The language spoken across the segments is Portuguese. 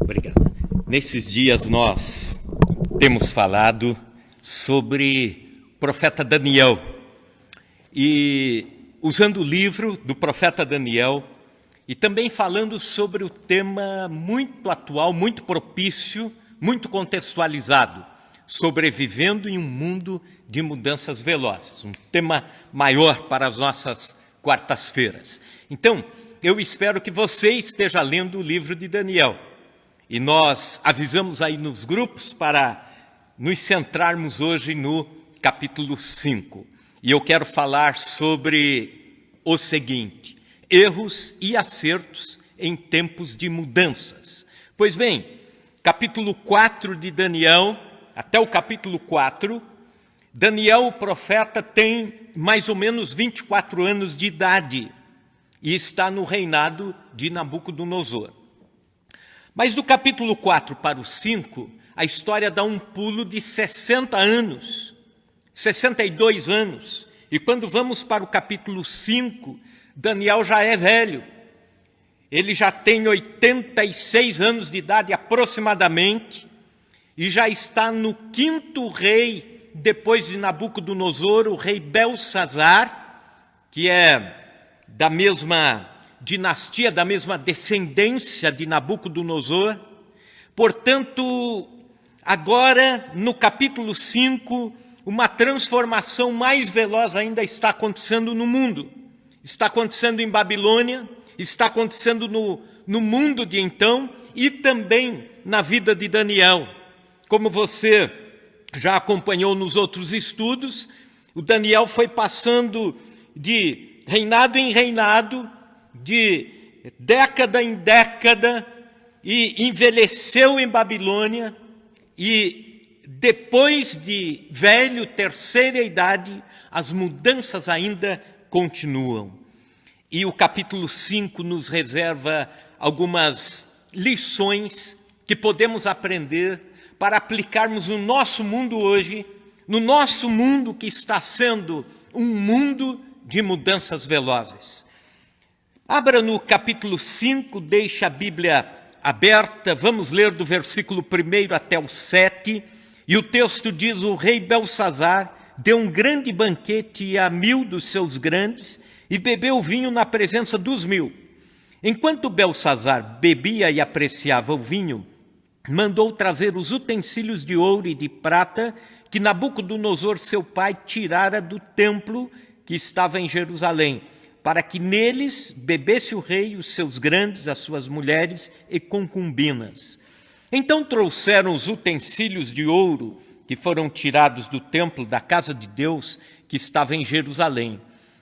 Obrigado. Nesses dias nós temos falado sobre o profeta Daniel. E usando o livro do profeta Daniel e também falando sobre o tema muito atual, muito propício, muito contextualizado, sobrevivendo em um mundo de mudanças velozes. Um tema maior para as nossas quartas-feiras. Então, eu espero que você esteja lendo o livro de Daniel. E nós avisamos aí nos grupos para nos centrarmos hoje no capítulo 5. E eu quero falar sobre o seguinte: erros e acertos em tempos de mudanças. Pois bem, capítulo 4 de Daniel, até o capítulo 4, Daniel, o profeta, tem mais ou menos 24 anos de idade e está no reinado de Nabucodonosor. Mas do capítulo 4 para o 5, a história dá um pulo de 60 anos, 62 anos. E quando vamos para o capítulo 5, Daniel já é velho. Ele já tem 86 anos de idade aproximadamente e já está no quinto rei, depois de Nabucodonosor, o rei Belsazar, que é da mesma dinastia, da mesma descendência de Nabucodonosor. Portanto, agora, no capítulo 5, uma transformação mais veloz ainda está acontecendo no mundo. Está acontecendo em Babilônia, está acontecendo no mundo de então e também na vida de Daniel. Como você já acompanhou nos outros estudos, o Daniel foi passando de reinado em reinado, de década em década, e envelheceu em Babilônia, e depois de velho, terceira idade, as mudanças ainda continuam. E o capítulo 5 nos reserva algumas lições que podemos aprender para aplicarmos no nosso mundo hoje, no nosso mundo que está sendo um mundo de mudanças velozes. Abra no capítulo 5, deixa a Bíblia aberta, vamos ler do versículo 1 até o 7, e o texto diz: o rei Belsazar deu um grande banquete a 1000 dos seus grandes e bebeu vinho na presença dos 1000. Enquanto Belsazar bebia e apreciava o vinho, mandou trazer os utensílios de ouro e de prata que Nabucodonosor, seu pai, tirara do templo que estava em Jerusalém, para que neles bebesse o rei, os seus grandes, as suas mulheres e concubinas. Então trouxeram os utensílios de ouro que foram tirados do templo da casa de Deus que estava em Jerusalém,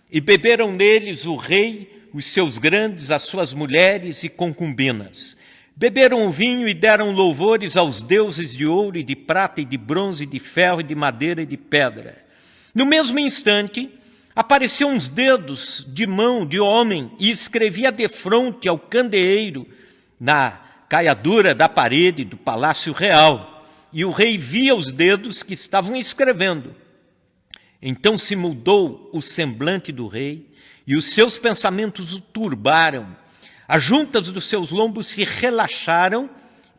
e beberam neles o rei, os seus grandes, as suas mulheres e concubinas. Beberam o vinho e deram louvores aos deuses de ouro e de prata e de bronze, de ferro e de madeira e de pedra. No mesmo instante, apareciam uns dedos de mão de homem e escrevia defronte ao candeeiro na caiadura da parede do palácio real. E o rei via os dedos que estavam escrevendo. Então se mudou o semblante do rei e os seus pensamentos o turbaram. As juntas dos seus lombos se relaxaram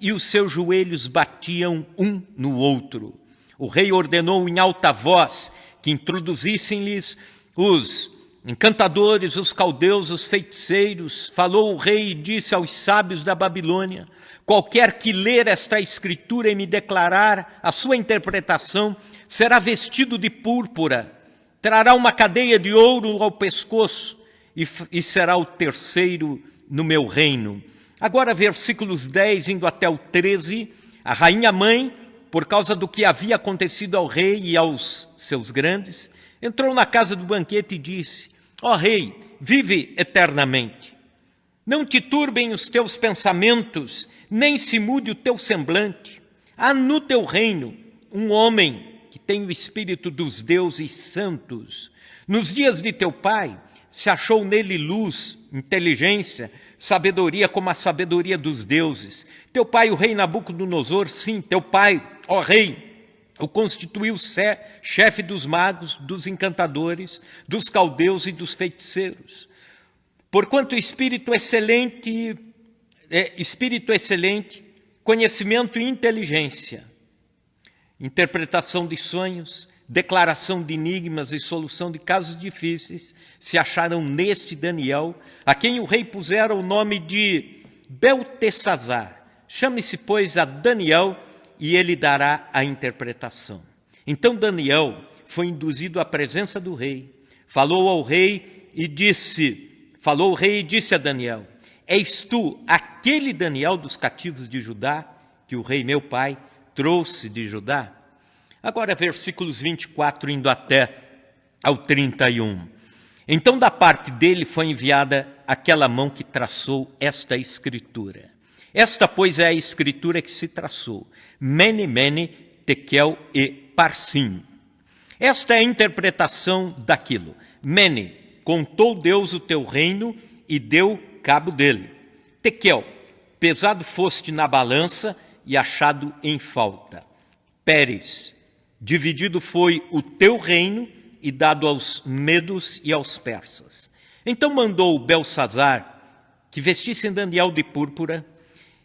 e os seus joelhos batiam um no outro. O rei ordenou em alta voz que introduzissem-lhes os encantadores, os caldeus, os feiticeiros. Falou o rei e disse aos sábios da Babilônia: qualquer que ler esta escritura e me declarar a sua interpretação será vestido de púrpura, trará uma cadeia de ouro ao pescoço e será o terceiro no meu reino. Agora, versículos 10 indo até o 13, a rainha mãe, por causa do que havia acontecido ao rei e aos seus grandes, entrou na casa do banquete e disse: ó rei, vive eternamente. Não te turbem os teus pensamentos, nem se mude o teu semblante. Há no teu reino um homem que tem o espírito dos deuses santos. Nos dias de teu pai, se achou nele luz, inteligência, sabedoria como a sabedoria dos deuses. Teu pai, o rei Nabucodonosor, sim, teu pai, ó rei, o constituiu chefe dos magos, dos encantadores, dos caldeus e dos feiticeiros. Porquanto espírito excelente conhecimento e inteligência, interpretação de sonhos, declaração de enigmas e solução de casos difíceis se acharam neste Daniel, a quem o rei pusera o nome de Beltesazar. Chame-se, pois, a Daniel, e ele dará a interpretação. Então Daniel foi induzido à presença do rei, falou o rei e disse a Daniel: és tu aquele Daniel dos cativos de Judá, que o rei meu pai trouxe de Judá? Agora versículos 24 indo até ao 31. Então da parte dele foi enviada aquela mão que traçou esta escritura. Esta, pois, é a escritura que se traçou: Mene, Mene, Tekel e Parsim. Esta é a interpretação daquilo. Mene, contou Deus o teu reino e deu cabo dele. Tekel, pesado foste na balança e achado em falta. Pérez, dividido foi o teu reino e dado aos medos e aos persas. Então mandou Belsazar que vestissem Daniel de púrpura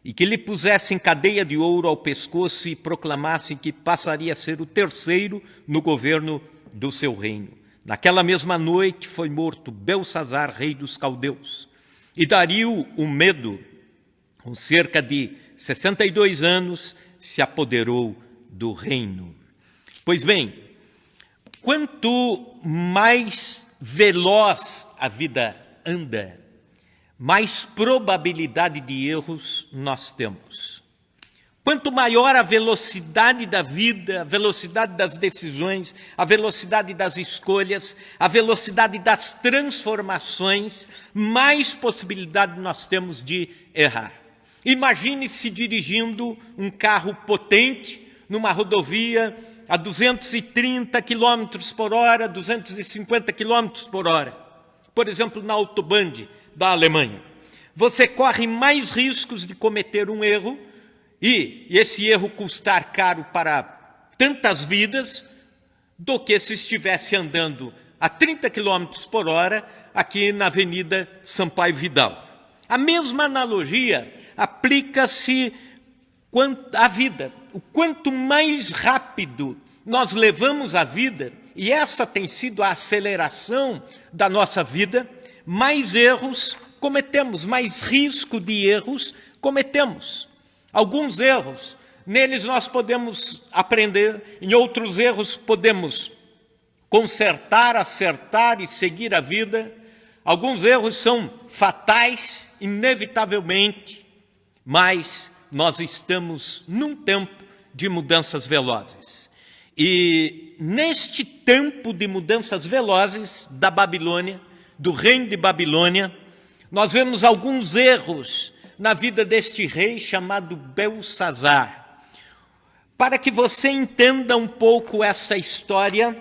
e que lhe pusessem cadeia de ouro ao pescoço e proclamassem que passaria a ser o terceiro no governo do seu reino. Naquela mesma noite foi morto Belsazar, rei dos caldeus. E Dario, o Medo, com cerca de 62 anos, se apoderou do reino. Pois bem, quanto mais veloz a vida anda, mais probabilidade de erros nós temos. Quanto maior a velocidade da vida, a velocidade das decisões, a velocidade das escolhas, a velocidade das transformações, mais possibilidade nós temos de errar. Imagine-se dirigindo um carro potente numa rodovia a 230 km por hora, 250 km por hora. Por exemplo, na Autobahn da Alemanha. Você corre mais riscos de cometer um erro e esse erro custar caro para tantas vidas do que se estivesse andando a 30 km por hora aqui na Avenida Sampaio Vidal. A mesma analogia aplica-se à vida. O quanto mais rápido nós levamos a vida, e essa tem sido a aceleração da nossa vida, mais erros cometemos, mais risco de erros cometemos. Alguns erros, neles nós podemos aprender, em outros erros podemos consertar, acertar e seguir a vida. Alguns erros são fatais, inevitavelmente, mas nós estamos num tempo de mudanças velozes. E neste tempo de mudanças velozes da Babilônia, do reino de Babilônia, nós vemos alguns erros na vida deste rei chamado Belsazar. Para que você entenda um pouco essa história,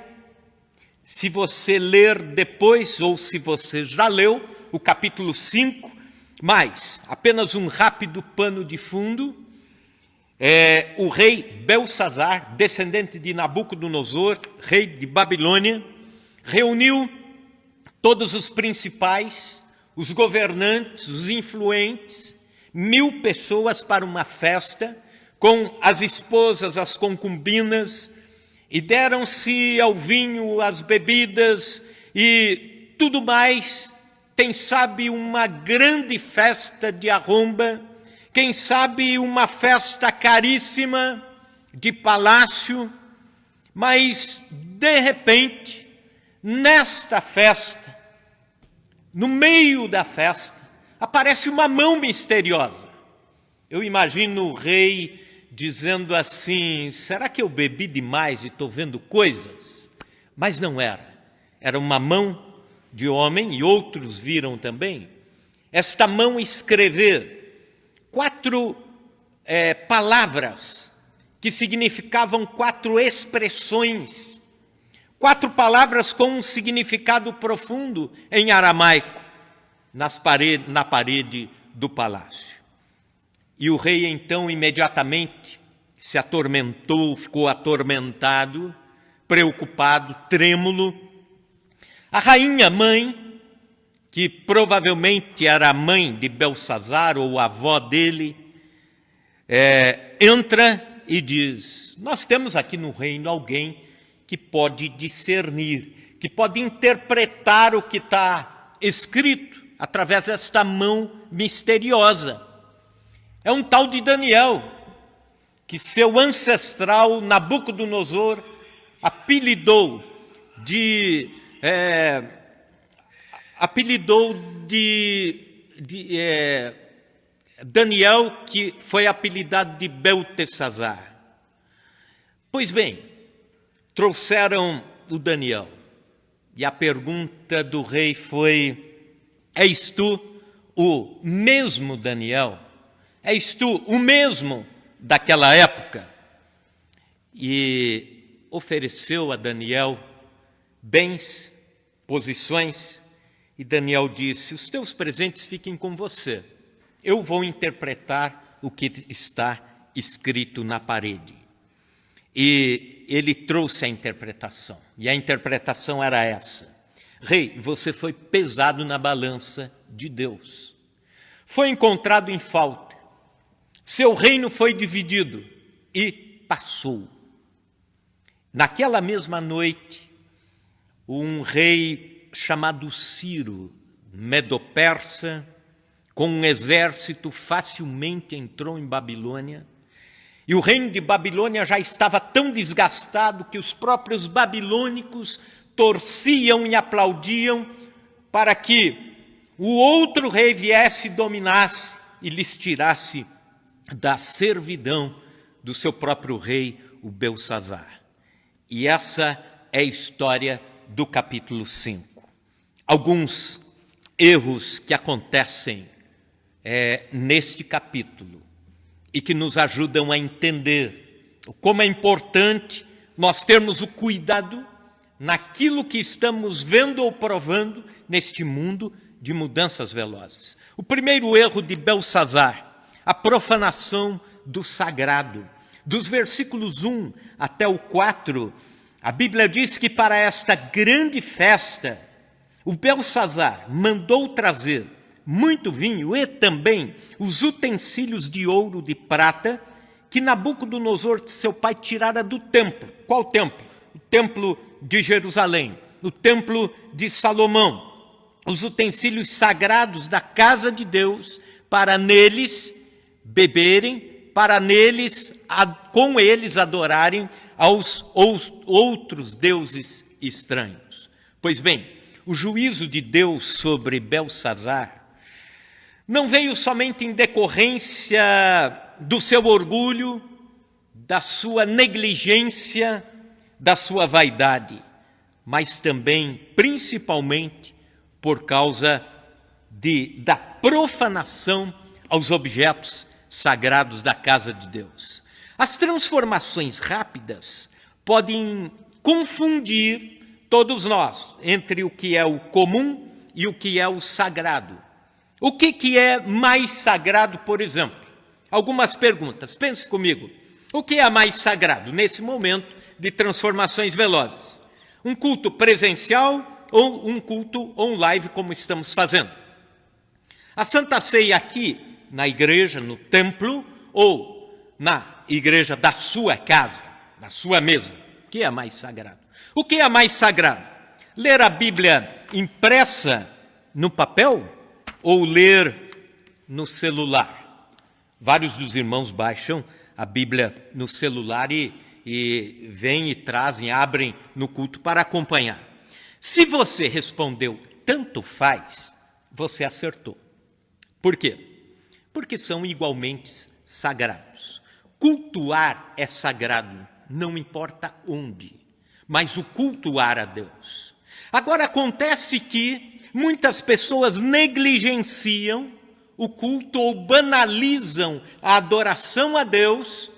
se você ler depois ou se você já leu o capítulo 5, mas apenas um rápido pano de fundo, o rei Belsazar, descendente de Nabucodonosor, rei de Babilônia, reuniu todos os principais, os governantes, os influentes, 1000 pessoas para uma festa, com as esposas, as concubinas, e deram-se ao vinho, às bebidas e tudo mais. Quem sabe uma grande festa de arromba, quem sabe uma festa caríssima de palácio, mas de repente, nesta festa, no meio da festa, aparece uma mão misteriosa. Eu imagino o rei dizendo assim: será que eu bebi demais e estou vendo coisas? Mas não era. Era uma mão de homem, e outros viram também. Esta mão escrever 4 palavras que significavam 4 expressões. 4 palavras com um significado profundo em aramaico, na parede do palácio. E o rei, então, imediatamente se atormentou, ficou atormentado, preocupado, trêmulo. A rainha mãe, que provavelmente era a mãe de Belsazar ou a avó dele, entra e diz: nós temos aqui no reino alguém que pode discernir, que pode interpretar o que está escrito através desta mão misteriosa. É um tal de Daniel, que seu ancestral Nabucodonosor apelidou de Daniel, que foi apelidado de Beltesazar. Pois bem, trouxeram o Daniel, e a pergunta do rei foi: és tu o mesmo Daniel? És tu o mesmo daquela época? E ofereceu a Daniel bens, posições, e Daniel disse: os teus presentes fiquem com você, eu vou interpretar o que está escrito na parede. E ele trouxe a interpretação, e a interpretação era essa: rei, você foi pesado na balança de Deus, foi encontrado em falta, seu reino foi dividido e passou. Naquela mesma noite, um rei chamado Ciro, medo-persa, com um exército, facilmente entrou em Babilônia. E o reino de Babilônia já estava tão desgastado que os próprios babilônicos torciam e aplaudiam para que o outro rei viesse e dominasse e lhes tirasse da servidão do seu próprio rei, o Belsazar. E essa é a história do capítulo 5. Alguns erros que acontecem neste capítulo e que nos ajudam a entender como é importante nós termos o cuidado naquilo que estamos vendo ou provando neste mundo de mudanças velozes. O primeiro erro de Belsazar, a profanação do sagrado. Dos versículos 1 até o 4, a Bíblia diz que para esta grande festa, o Belsazar mandou trazer muito vinho e também os utensílios de ouro e de prata que Nabucodonosor, seu pai, tirara do templo. Qual templo? O templo de Jerusalém, o templo de Salomão. Os utensílios sagrados da casa de Deus, para neles beberem, para neles, com eles adorarem aos outros deuses estranhos. Pois bem, o juízo de Deus sobre Belsazar não veio somente em decorrência do seu orgulho, da sua negligência, da sua vaidade, mas também, principalmente, por causa da profanação aos objetos sagrados da casa de Deus. As transformações rápidas podem confundir todos nós entre o que é o comum e o que é o sagrado. O que é mais sagrado, por exemplo? Algumas perguntas, pense comigo. O que é mais sagrado nesse momento de transformações velozes? Um culto presencial ou um culto online, como estamos fazendo? A Santa Ceia aqui, na igreja, no templo, ou na igreja da sua casa, na sua mesa? O que é mais sagrado? O que é mais sagrado? Ler a Bíblia impressa no papel ou ler no celular? Vários dos irmãos baixam a Bíblia no celular e vêm e trazem, abrem no culto para acompanhar. Se você respondeu tanto faz, você acertou. Por quê? Porque são igualmente sagrados. Cultuar é sagrado, não importa onde, mas o cultuar a Deus. Agora, acontece que muitas pessoas negligenciam o culto ou banalizam a adoração a Deus,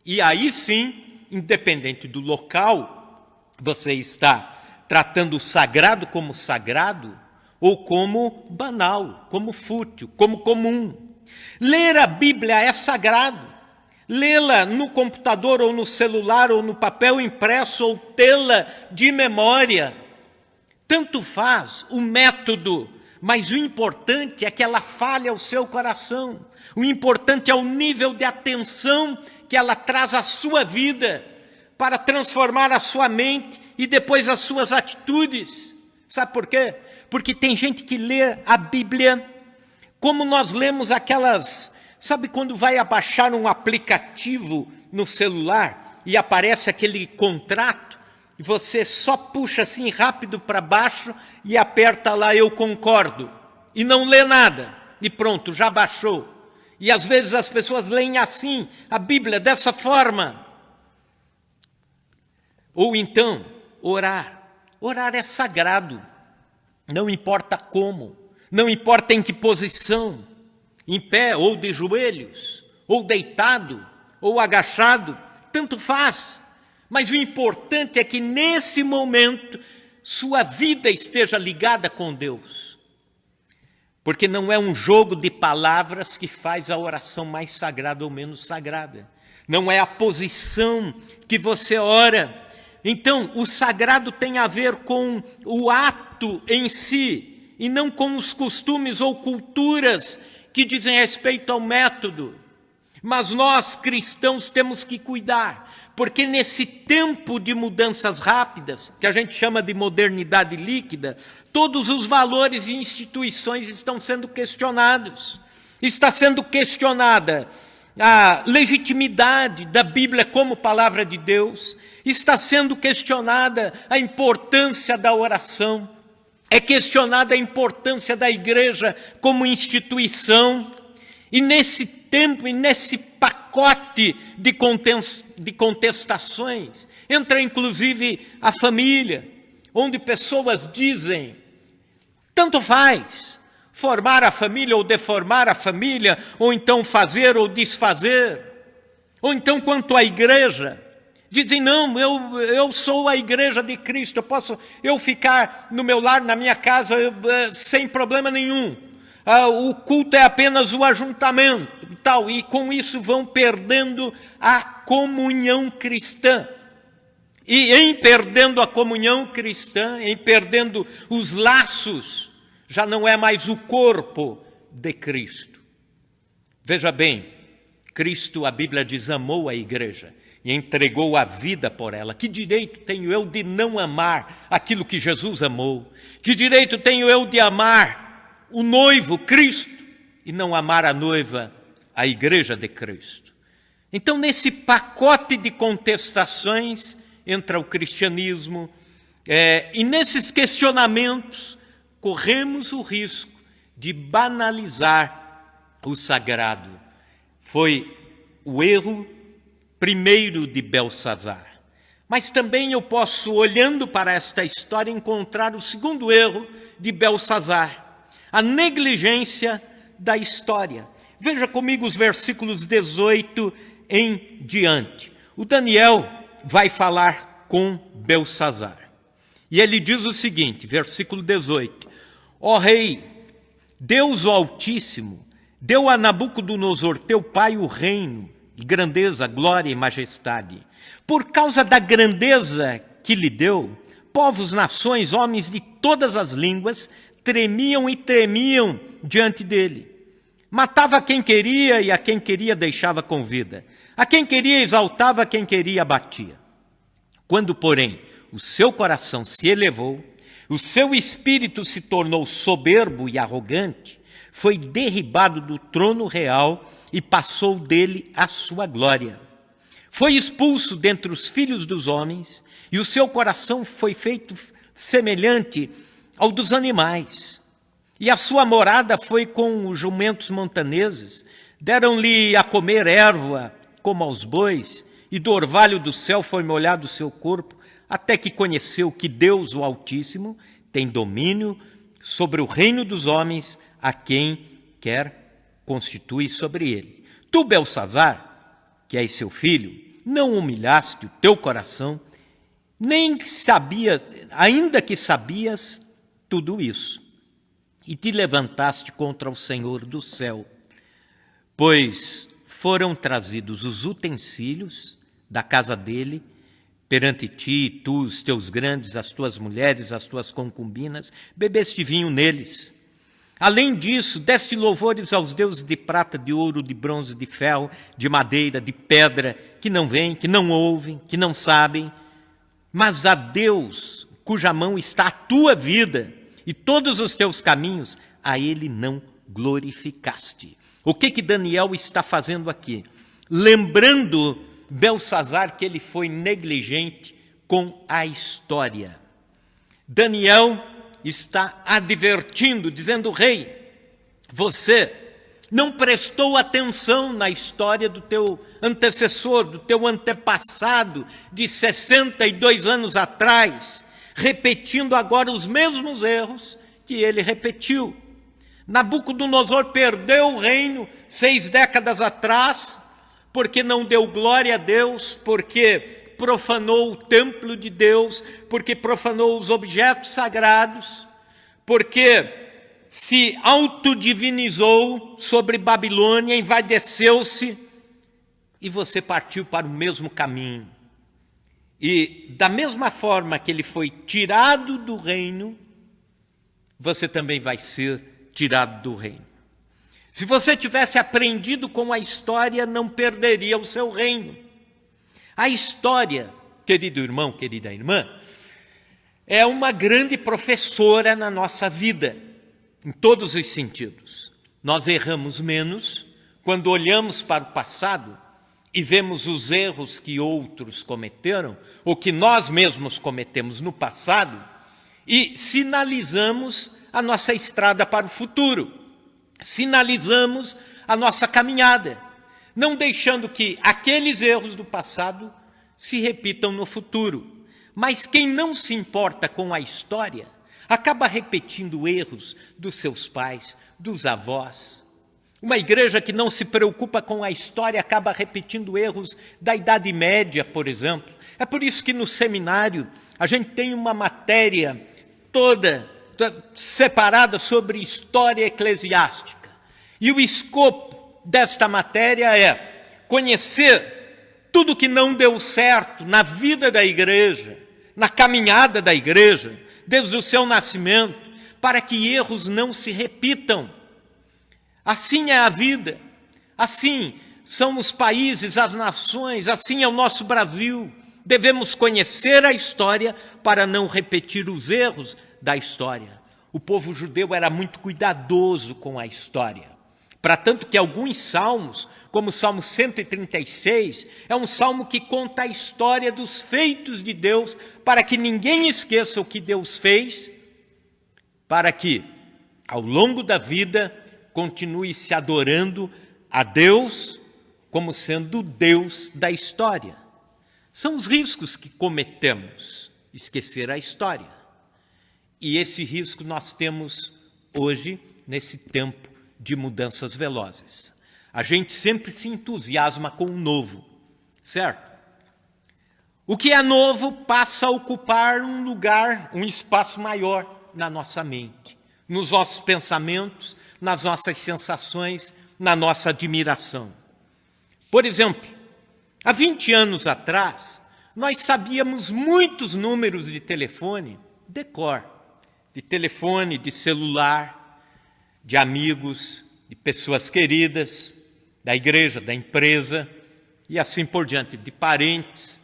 e aí sim, independente do local, você está tratando o sagrado como sagrado ou como banal, como fútil, como comum. Ler a Bíblia é sagrado. Lê-la no computador ou no celular ou no papel impresso ou tê-la de memória, tanto faz o método, mas o importante é que ela fale ao seu coração. O importante é o nível de atenção que ela traz à sua vida para transformar a sua mente e depois as suas atitudes. Sabe por quê? Porque tem gente que lê a Bíblia como nós lemos aquelas... Sabe quando vai abaixar um aplicativo no celular e aparece aquele contrato e você só puxa assim rápido para baixo e aperta lá eu concordo e não lê nada e pronto, já baixou. E às vezes as pessoas leem assim a Bíblia, dessa forma. Ou então, orar. Orar é sagrado, não importa como, não importa em que posição, em pé ou de joelhos, ou deitado, ou agachado, tanto faz. Mas o importante é que nesse momento sua vida esteja ligada com Deus. Porque não é um jogo de palavras que faz a oração mais sagrada ou menos sagrada. Não é a posição que você ora. Então, o sagrado tem a ver com o ato em si, e não com os costumes ou culturas que dizem respeito ao método. Mas nós, cristãos, temos que cuidar, porque nesse tempo de mudanças rápidas, que a gente chama de modernidade líquida, todos os valores e instituições estão sendo questionados. Está sendo questionada a legitimidade da Bíblia como palavra de Deus, está sendo questionada a importância da oração, é questionada a importância da igreja como instituição, e nesse tempo e nesse pacote de contestações, entra inclusive a família, onde pessoas dizem, tanto faz, formar a família ou deformar a família, ou então fazer ou desfazer, ou então quanto à igreja, dizem, não, eu sou a igreja de Cristo, eu ficar no meu lar, na minha casa, sem problema nenhum. O culto é apenas o ajuntamento e tal, e com isso vão perdendo a comunhão cristã. E em perdendo a comunhão cristã, em perdendo os laços, já não é mais o corpo de Cristo. Veja bem, Cristo, a Bíblia diz, amou a igreja e entregou a vida por ela. Que direito tenho eu de não amar aquilo que Jesus amou? Que direito tenho eu de amar o noivo, Cristo, e não amar a noiva, a igreja de Cristo? Então, nesse pacote de contestações, entra o cristianismo, e nesses questionamentos, corremos o risco de banalizar o sagrado. Foi o erro primeiro de Belsazar. Mas também eu posso, olhando para esta história, encontrar o segundo erro de Belsazar, a negligência da história. Veja comigo os versículos 18 em diante. O Daniel vai falar com Belsazar. E ele diz o seguinte, versículo 18. Ó rei, Deus o Altíssimo, deu a Nabucodonosor, teu pai, o reino, grandeza, glória e majestade. Por causa da grandeza que lhe deu, povos, nações, homens de todas as línguas, tremiam e tremiam diante dele. Matava quem queria e a quem queria deixava com vida. A quem queria exaltava, a quem queria abatia. Quando, porém, o seu coração se elevou, o seu espírito se tornou soberbo e arrogante, foi derribado do trono real e passou dele a sua glória. Foi expulso dentre os filhos dos homens e o seu coração foi feito semelhante ao dos animais. E a sua morada foi com os jumentos montaneses, deram-lhe a comer erva como aos bois, e do orvalho do céu foi molhado o seu corpo, até que conheceu que Deus, o Altíssimo, tem domínio sobre o reino dos homens, a quem quer constitui sobre ele. Tu, Belsazar, que és seu filho, não humilhaste o teu coração, nem sabia, ainda que sabias tudo isso, e te levantaste contra o Senhor do céu, pois foram trazidos os utensílios da casa dele perante ti, tu, os teus grandes, as tuas mulheres, as tuas concubinas, bebeste vinho neles. Além disso, deste louvores aos deuses de prata, de ouro, de bronze, de ferro, de madeira, de pedra, que não veem, que não ouvem, que não sabem, mas a Deus, cuja mão está a tua vida e todos os teus caminhos, a Ele não glorificaste. O que Daniel está fazendo aqui? Lembrando Beltsazar que ele foi negligente com a história. Daniel está advertindo, dizendo: rei, você não prestou atenção na história do teu antecessor, do teu antepassado, de 62 anos atrás, repetindo agora os mesmos erros que ele repetiu. Nabucodonosor perdeu o reino 6 décadas atrás, porque não deu glória a Deus, porque profanou o templo de Deus, porque profanou os objetos sagrados, porque se autodivinizou sobre Babilônia, envaideceu-se, e você partiu para o mesmo caminho. E da mesma forma que ele foi tirado do reino, você também vai ser tirado do reino. Se você tivesse aprendido com a história, não perderia o seu reino. A história, querido irmão, querida irmã, é uma grande professora na nossa vida, em todos os sentidos. Nós erramos menos quando olhamos para o passado e vemos os erros que outros cometeram, ou que nós mesmos cometemos no passado, e sinalizamos a nossa estrada para o futuro, sinalizamos a nossa caminhada, não deixando que aqueles erros do passado se repitam no futuro. Mas quem não se importa com a história, acaba repetindo erros dos seus pais, dos avós. Uma igreja que não se preocupa com a história acaba repetindo erros da Idade Média, por exemplo. É por isso que no seminário a gente tem uma matéria toda separada sobre história eclesiástica. E o escopo desta matéria é conhecer tudo que não deu certo na vida da igreja, na caminhada da igreja, desde o seu nascimento, para que erros não se repitam. Assim é a vida, assim são os países, as nações, assim é o nosso Brasil. Devemos conhecer a história para não repetir os erros da história. O povo judeu era muito cuidadoso com a história. Para tanto que alguns salmos, como o Salmo 136, é um salmo que conta a história dos feitos de Deus, para que ninguém esqueça o que Deus fez, para que, ao longo da vida, continue se adorando a Deus como sendo o Deus da história. São os riscos que cometemos, esquecer a história. E esse risco nós temos hoje, nesse tempo de mudanças velozes. A gente sempre se entusiasma com o novo, certo? O que é novo passa a ocupar um lugar, um espaço maior na nossa mente, nos nossos pensamentos, nas nossas sensações, na nossa admiração. Por exemplo, há 20 anos atrás, nós sabíamos muitos números de telefone de cor, de telefone, de celular, de amigos, de pessoas queridas, da igreja, da empresa e assim por diante, de parentes.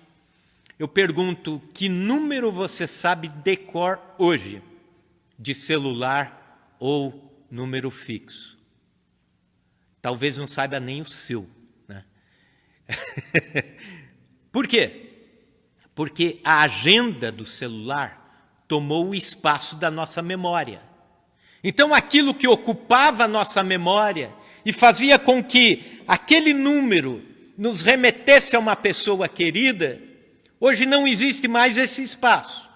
Eu pergunto, que número você sabe de cor hoje, de celular ou número fixo? Talvez não saiba nem o seu, né? Por quê? Porque a agenda do celular tomou o espaço da nossa memória. Então, aquilo que ocupava a nossa memória e fazia com que aquele número nos remetesse a uma pessoa querida, hoje não existe mais esse espaço.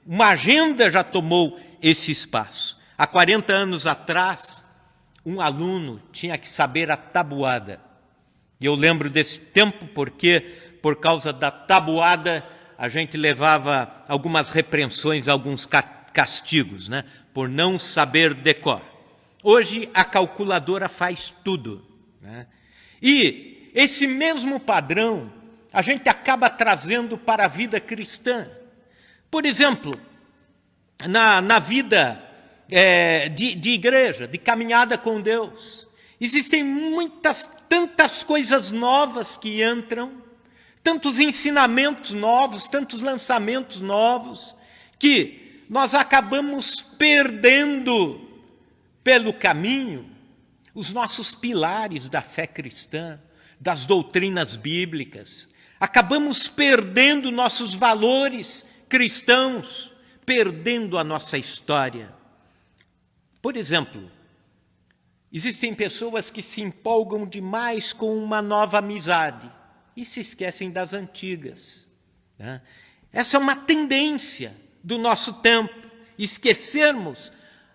Uma agenda já tomou esse espaço. Há 40 anos atrás, um aluno tinha que saber a tabuada. E eu lembro desse tempo porque, por causa da tabuada, a gente levava algumas repreensões, alguns castigos, né? Por não saber decor. Hoje a calculadora faz tudo, né? E esse mesmo padrão a gente acaba trazendo para a vida cristã. Por exemplo, na vida de igreja, de caminhada com Deus. Existem tantas coisas novas que entram, tantos ensinamentos novos, tantos lançamentos novos, que nós acabamos perdendo pelo caminho os nossos pilares da fé cristã, das doutrinas bíblicas. Acabamos perdendo nossos valores cristãos, perdendo a nossa história. Por exemplo, existem pessoas que se empolgam demais com uma nova amizade e se esquecem das antigas, né? Essa é uma tendência do nosso tempo, esquecermos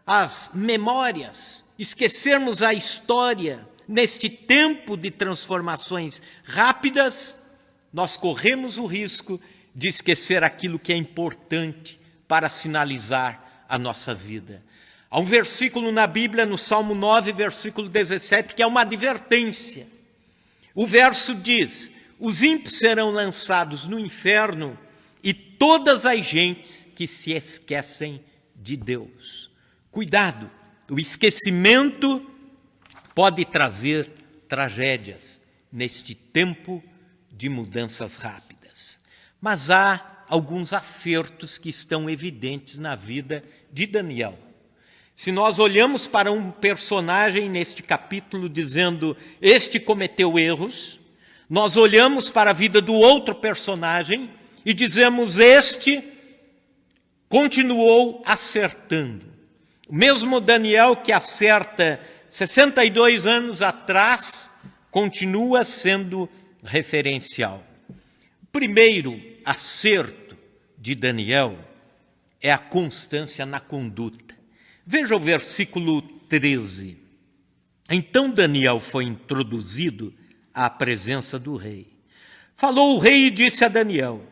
as memórias, esquecermos a história. Neste tempo de transformações rápidas, nós corremos o risco de esquecer aquilo que é importante para sinalizar a nossa vida. Há um versículo na Bíblia, no Salmo 9, versículo 17, que é uma advertência. O verso diz: os ímpios serão lançados no inferno e todas as gentes que se esquecem de Deus. Cuidado, o esquecimento pode trazer tragédias neste tempo de mudanças rápidas. Mas há alguns acertos que estão evidentes na vida de Daniel. Se nós olhamos para um personagem neste capítulo dizendo, este cometeu erros, nós olhamos para a vida do outro personagem e dizemos, este continuou acertando. O mesmo Daniel que acerta 62 anos atrás, continua sendo referencial. O primeiro acerto de Daniel é a constância na conduta. Veja o versículo 13. Então Daniel foi introduzido à presença do rei. Falou o rei e disse a Daniel,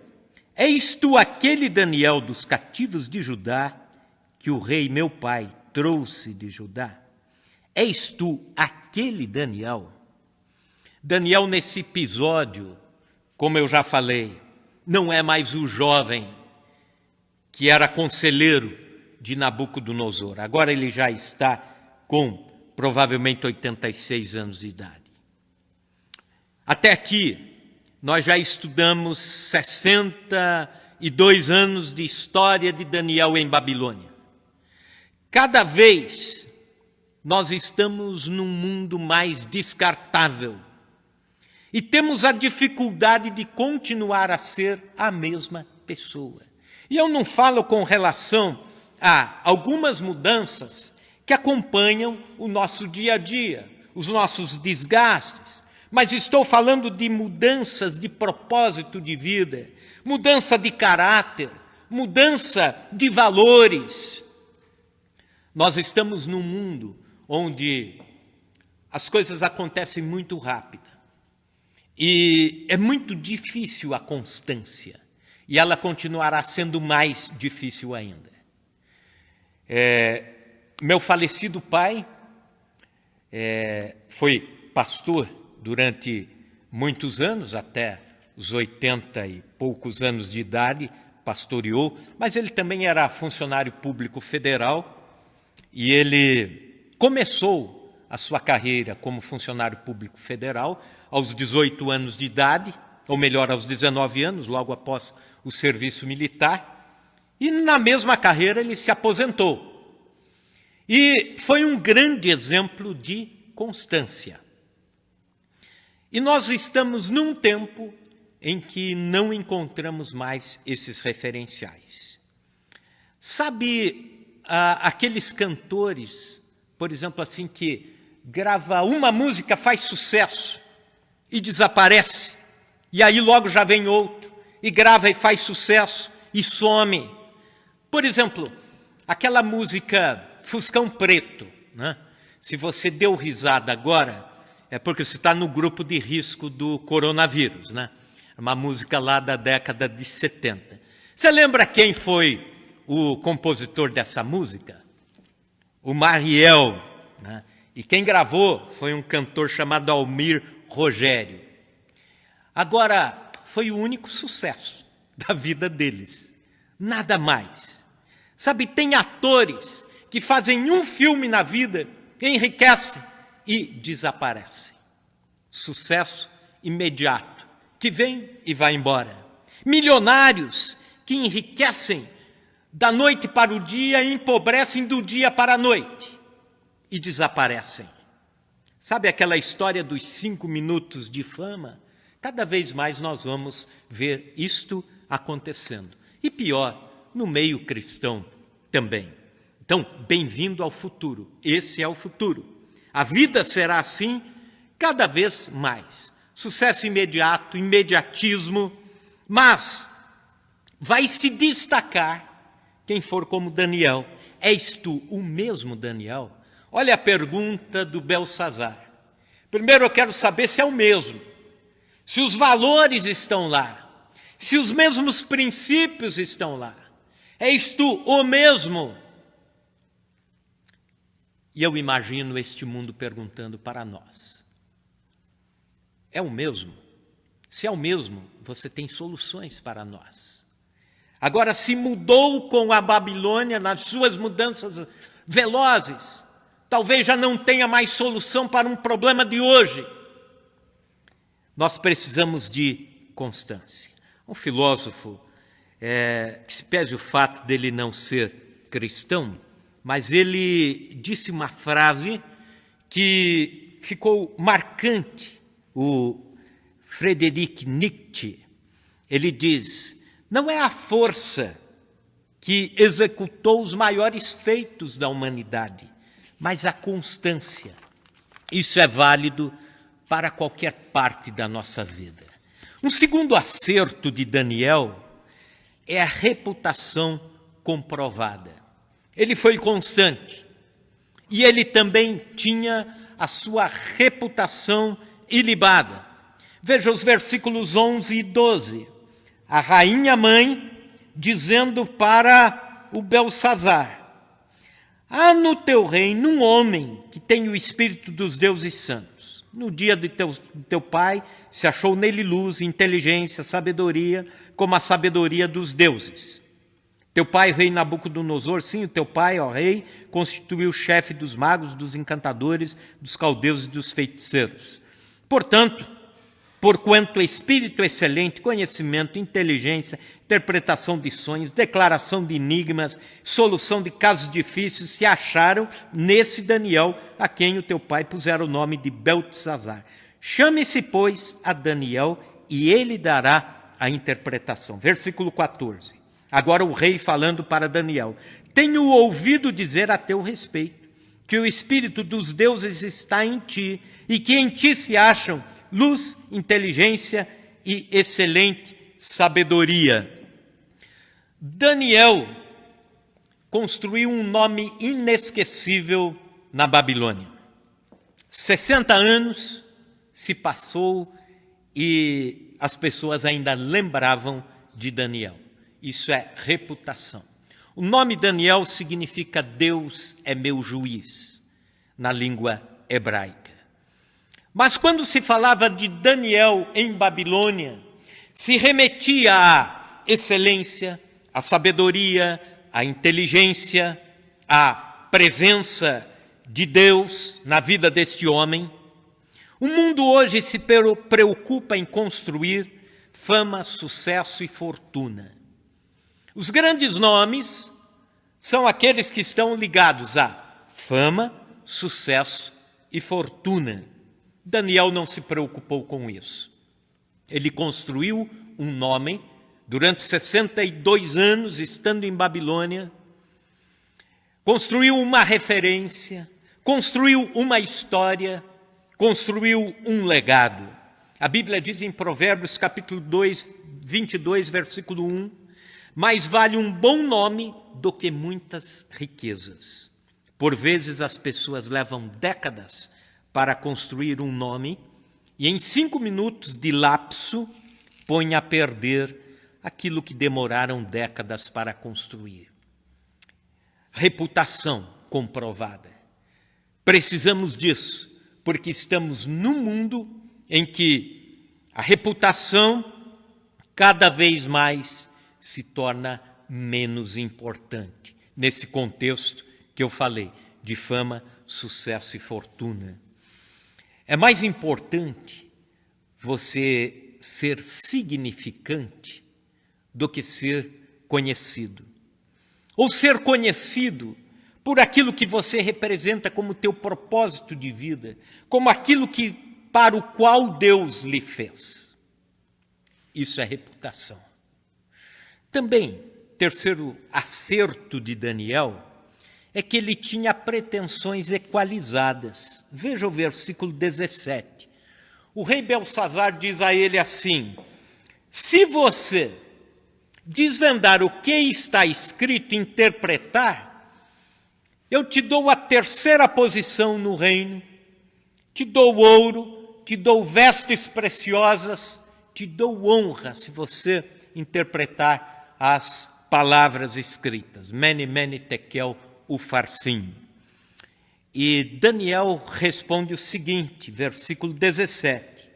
és tu aquele Daniel dos cativos de Judá, que o rei meu pai trouxe de Judá? És tu aquele Daniel? Daniel, nesse episódio, como eu já falei, não é mais o jovem que era conselheiro de Nabucodonosor. Agora ele já está com provavelmente 86 anos de idade. Até aqui, nós já estudamos 62 anos de história de Daniel em Babilônia. Cada vez nós estamos num mundo mais descartável e temos a dificuldade de continuar a ser a mesma pessoa. E eu não falo com relação a algumas mudanças que acompanham o nosso dia a dia, os nossos desgastes, mas estou falando de mudanças de propósito de vida, mudança de caráter, mudança de valores. Nós estamos num mundo onde as coisas acontecem muito rápido e é muito difícil a constância e ela continuará sendo mais difícil ainda. Meu falecido pai foi pastor durante muitos anos, até os 80 e poucos anos de idade, pastoreou, mas ele também era funcionário público federal e ele começou a sua carreira como funcionário público federal aos 18 anos de idade, ou melhor, aos 19 anos, logo após o serviço militar, e na mesma carreira ele se aposentou. E foi um grande exemplo de constância. E nós estamos num tempo em que não encontramos mais esses referenciais. Sabe, aqueles cantores, por exemplo, assim, que grava uma música, faz sucesso e desaparece, e aí logo já vem outro, e grava e faz sucesso e some. Por exemplo, aquela música Fuscão Preto, né? Se você deu risada agora, é porque você está no grupo de risco do coronavírus, né? Uma música lá da década de 70. Você lembra quem foi o compositor dessa música? O Mariel, né? E quem gravou foi um cantor chamado Almir Rogério. Agora, foi o único sucesso da vida deles. Nada mais. Sabe, tem atores que fazem um filme na vida, enriquecem e desaparecem. Sucesso imediato, que vem e vai embora. Milionários que enriquecem da noite para o dia e empobrecem do dia para a noite e desaparecem. Sabe aquela história dos 5 minutos de fama? Cada vez mais nós vamos ver isto acontecendo. E pior, no meio cristão também. Então, bem-vindo ao futuro. Esse é o futuro. A vida será assim cada vez mais. Sucesso imediato, imediatismo, mas vai se destacar quem for como Daniel. És tu o mesmo Daniel? Olha a pergunta do Belsazar. Primeiro eu quero saber se é o mesmo, se os valores estão lá, se os mesmos princípios estão lá. És tu o mesmo? E eu imagino este mundo perguntando para nós. É o mesmo? Se é o mesmo, você tem soluções para nós. Agora, se mudou com a Babilônia nas suas mudanças velozes, talvez já não tenha mais solução para um problema de hoje. Nós precisamos de constância. Um filósofo, que se pese o fato dele não ser cristão, mas ele disse uma frase que ficou marcante. O Friedrich Nietzsche, ele diz: não é a força que executou os maiores feitos da humanidade, mas a constância. Isso é válido para qualquer parte da nossa vida. Um segundo acerto de Daniel é a reputação comprovada. Ele foi constante e ele também tinha a sua reputação ilibada. Veja os versículos 11 e 12. A rainha mãe dizendo para o Belsazar: há no teu reino um homem que tem o espírito dos deuses santos. No dia de teu pai se achou nele luz, inteligência, sabedoria, como a sabedoria dos deuses. Teu pai, rei Nabucodonosor, sim, o teu pai, ó rei, constituiu o chefe dos magos, dos encantadores, dos caldeus e dos feiticeiros. Portanto, porquanto espírito excelente, conhecimento, inteligência, interpretação de sonhos, declaração de enigmas, solução de casos difíceis, se acharam nesse Daniel, a quem o teu pai pusera o nome de Beltesazar. Chame-se, pois, a Daniel, e ele dará a interpretação. Versículo 14. Agora o rei falando para Daniel: tenho ouvido dizer a teu respeito que o espírito dos deuses está em ti, e que em ti se acham luz, inteligência e excelente sabedoria. Daniel construiu um nome inesquecível na Babilônia. 60 anos se passou e as pessoas ainda lembravam de Daniel. Isso é reputação. O nome Daniel significa Deus é meu juiz, na língua hebraica. Mas quando se falava de Daniel em Babilônia, se remetia à excelência, à sabedoria, à inteligência, à presença de Deus na vida deste homem. O mundo hoje se preocupa em construir fama, sucesso e fortuna. Os grandes nomes são aqueles que estão ligados a fama, sucesso e fortuna. Daniel não se preocupou com isso. Ele construiu um nome durante 62 anos, estando em Babilônia, construiu uma referência, construiu uma história, construiu um legado. A Bíblia diz em Provérbios capítulo 2, 22, versículo 1, mais vale um bom nome do que muitas riquezas. Por vezes as pessoas levam décadas para construir um nome e em 5 minutos de lapso põem a perder aquilo que demoraram décadas para construir. Reputação comprovada. Precisamos disso, porque estamos num mundo em que a reputação cada vez mais se torna menos importante, nesse contexto que eu falei, de fama, sucesso e fortuna. É mais importante você ser significante do que ser conhecido. Ou ser conhecido por aquilo que você representa como teu propósito de vida, como aquilo para o qual Deus lhe fez. Isso é reputação. Também, terceiro acerto de Daniel é que ele tinha pretensões equalizadas. Veja o versículo 17. O rei Belsazar diz a ele assim: se você desvendar o que está escrito e interpretar, eu te dou a terceira posição no reino, te dou ouro, te dou vestes preciosas, te dou honra se você interpretar as palavras escritas. Mene, mene, tekel, ufarsim. E Daniel responde o seguinte, versículo 17.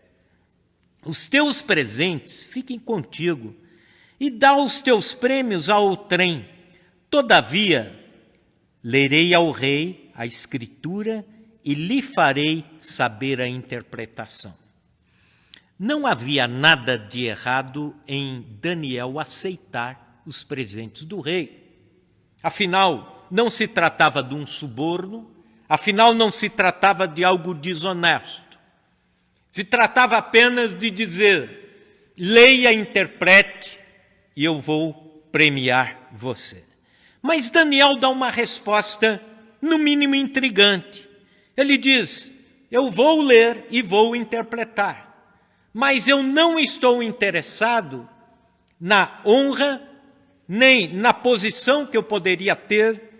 Os teus presentes fiquem contigo, e dá os teus prêmios ao trem. Todavia, lerei ao rei a escritura e lhe farei saber a interpretação. Não havia nada de errado em Daniel aceitar os presentes do rei. Afinal, não se tratava de um suborno, afinal, não se tratava de algo desonesto. Se tratava apenas de dizer: leia, interprete, e eu vou premiar você. Mas Daniel dá uma resposta, no mínimo, intrigante. Ele diz: eu vou ler e vou interpretar, mas eu não estou interessado na honra, nem na posição que eu poderia ter,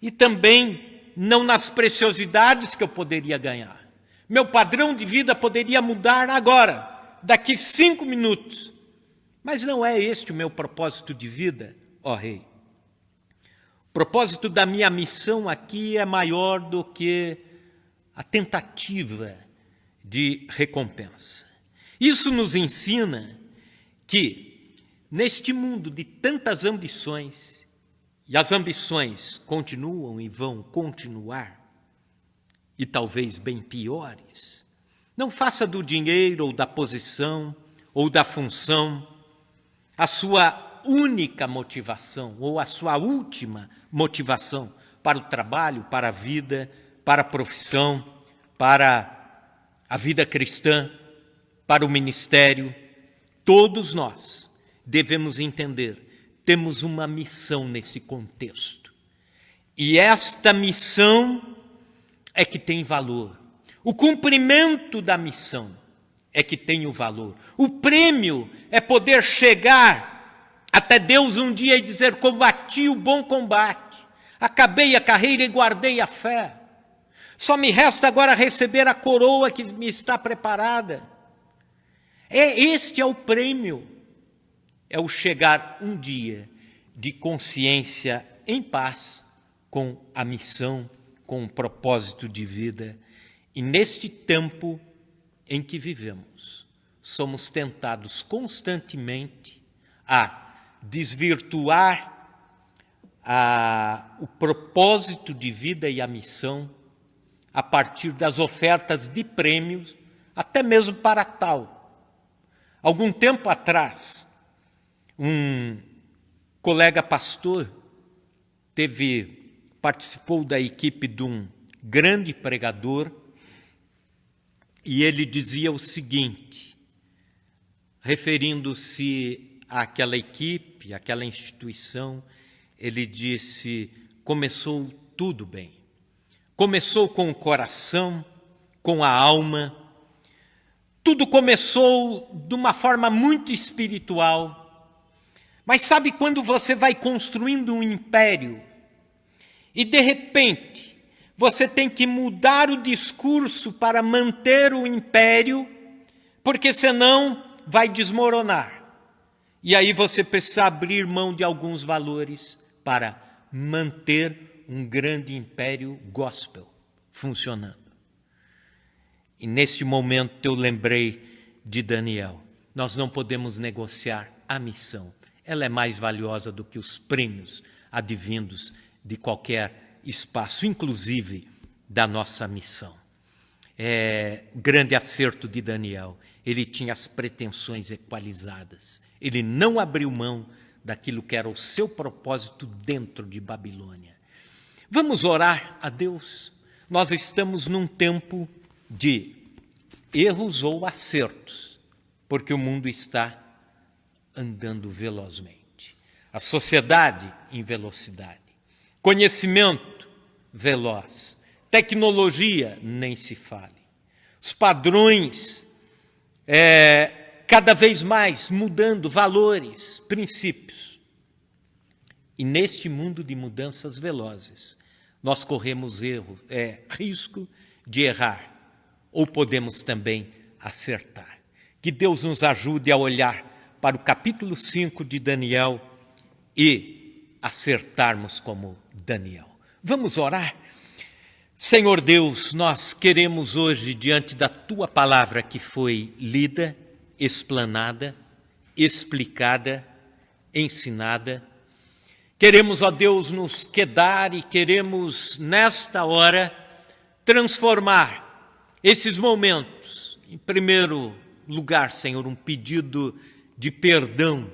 e também não nas preciosidades que eu poderia ganhar. Meu padrão de vida poderia mudar agora, daqui 5 minutos. Mas não é este o meu propósito de vida, ó rei. O propósito da minha missão aqui é maior do que a tentativa de recompensa. Isso nos ensina que, neste mundo de tantas ambições, e as ambições continuam e vão continuar, e talvez bem piores, não faça do dinheiro ou da posição ou da função a sua única motivação ou a sua última motivação para o trabalho, para a vida, para a profissão, para a vida cristã, para o ministério. Todos nós devemos entender, temos uma missão nesse contexto. E esta missão é que tem valor. O cumprimento da missão é que tem o valor. O prêmio é poder chegar até Deus um dia e dizer: combati o bom combate, acabei a carreira e guardei a fé. Só me resta agora receber a coroa que me está preparada. Este é o prêmio. É o chegar um dia de consciência em paz com a missão, com o propósito de vida. E neste tempo em que vivemos, somos tentados constantemente a desvirtuar o propósito de vida e a missão a partir das ofertas de prêmios, até mesmo para tal. Algum tempo atrás, um colega pastor participou da equipe de um grande pregador, e ele dizia o seguinte, referindo-se àquela equipe, àquela instituição, ele disse: começou tudo bem. Começou com o coração, com a alma, tudo começou de uma forma muito espiritual. Mas sabe quando você vai construindo um império e, de repente, você tem que mudar o discurso para manter o império, porque senão vai desmoronar. E aí você precisa abrir mão de alguns valores para manter um grande império gospel funcionando. E neste momento eu lembrei de Daniel. Nós não podemos negociar a missão. Ela é mais valiosa do que os prêmios advindos de qualquer espaço, inclusive da nossa missão. O grande acerto de Daniel, ele tinha as pretensões equalizadas. Ele não abriu mão daquilo que era o seu propósito dentro de Babilônia. Vamos orar a Deus. Nós estamos num tempo de erros ou acertos, porque o mundo está andando velozmente. A sociedade em velocidade. Conhecimento veloz. Tecnologia, nem se fale. Os padrões, cada vez mais mudando valores, princípios. E neste mundo de mudanças velozes, nós corremos risco de errar, ou podemos também acertar. Que Deus nos ajude a olhar para o capítulo 5 de Daniel e acertarmos como Daniel. Vamos orar? Senhor Deus, nós queremos hoje, diante da Tua palavra que foi lida, explanada, explicada, ensinada, queremos, ó Deus, nos quedar e queremos, nesta hora, transformar esses momentos. Em primeiro lugar, Senhor, um pedido de perdão,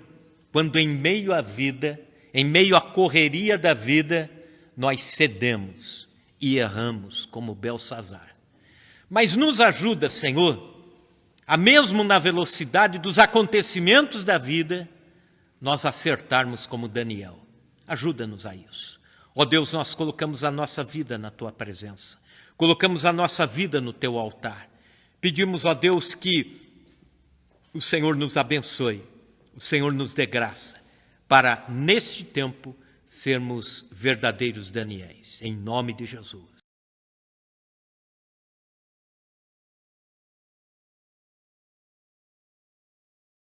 quando em meio à vida, em meio à correria da vida, nós cedemos e erramos como Belsazar. Mas nos ajuda, Senhor, a mesmo na velocidade dos acontecimentos da vida, nós acertarmos como Daniel. Ajuda-nos a isso. Ó Deus, nós colocamos a nossa vida na Tua presença. Colocamos a nossa vida no Teu altar. Pedimos, ó Deus, que o Senhor nos abençoe, o Senhor nos dê graça, para, neste tempo, sermos verdadeiros Daniéis. Em nome de Jesus.